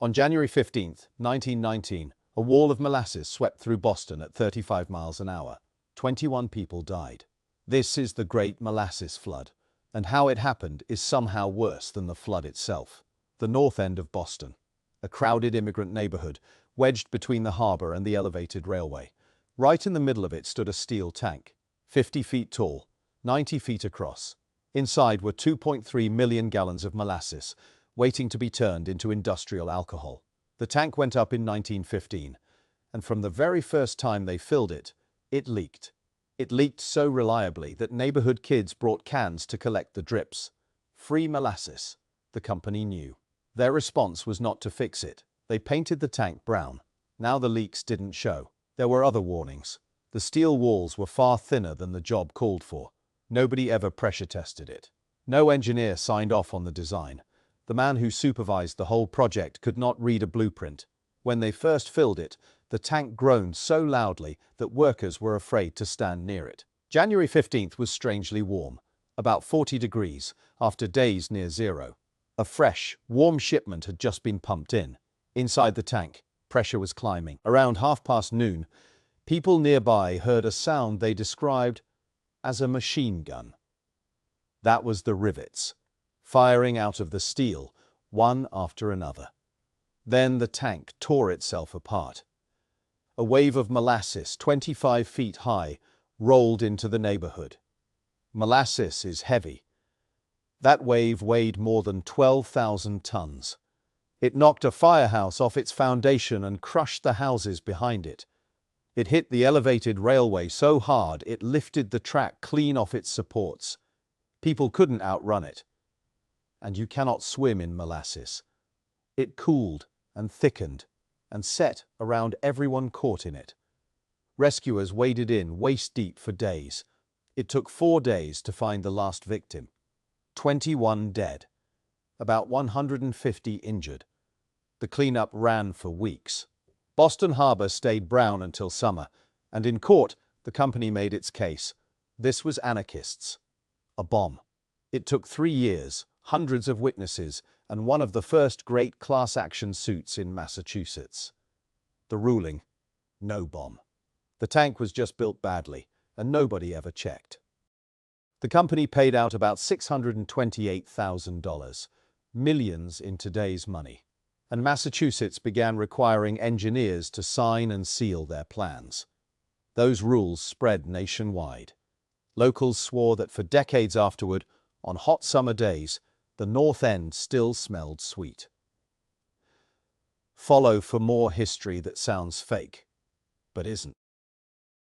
On January 15, 1919, a wall of molasses swept through Boston at 35 miles an hour. 21 people died. This is the Great Molasses Flood, and how it happened is somehow worse than the flood itself. The north end of Boston, a crowded immigrant neighborhood, wedged between the harbor and the elevated railway. Right in the middle of it stood a steel tank, 50 feet tall, 90 feet across. Inside were 2.3 million gallons of molasses, waiting to be turned into industrial alcohol. The tank went up in 1915, and from the very first time they filled it, it leaked. It leaked so reliably that neighborhood kids brought cans to collect the drips. Free molasses, the company knew. Their response was not to fix it. They painted the tank brown. Now the leaks didn't show. There were other warnings. The steel walls were far thinner than the job called for. Nobody ever pressure tested it. No engineer signed off on the design. The man who supervised the whole project could not read a blueprint. When they first filled it, the tank groaned so loudly that workers were afraid to stand near it. January 15th was strangely warm, about 40 degrees, after days near zero. A fresh, warm shipment had just been pumped in. Inside the tank, pressure was climbing. Around noon, people nearby heard a sound they described as a machine gun. That was the rivets, firing out of the steel, one after another. Then the tank tore itself apart. A wave of molasses, 25 feet high, rolled into the neighborhood. Molasses is heavy. That wave weighed more than 12,000 tons. It knocked a firehouse off its foundation and crushed the houses behind it. It hit the elevated railway so hard it lifted the track clean off its supports. People couldn't outrun it. And you cannot swim in molasses. It cooled and thickened and set around everyone caught in it. Rescuers waded in waist-deep for days. It took 4 days to find the last victim. 21 dead, about 150 injured. The cleanup ran for weeks. Boston Harbor stayed brown until summer, and in court, the company made its case. This was anarchists. A bomb. It took 3 years, hundreds of witnesses, and one of the first great class action suits in Massachusetts. The ruling: no bomb. The tank was just built badly, and nobody ever checked. The company paid out about $628,000, millions in today's money, and Massachusetts began requiring engineers to sign and seal their plans. Those rules spread nationwide. Locals swore that for decades afterward, on hot summer days, the North End still smelled sweet. Follow for more history that sounds fake, but isn't.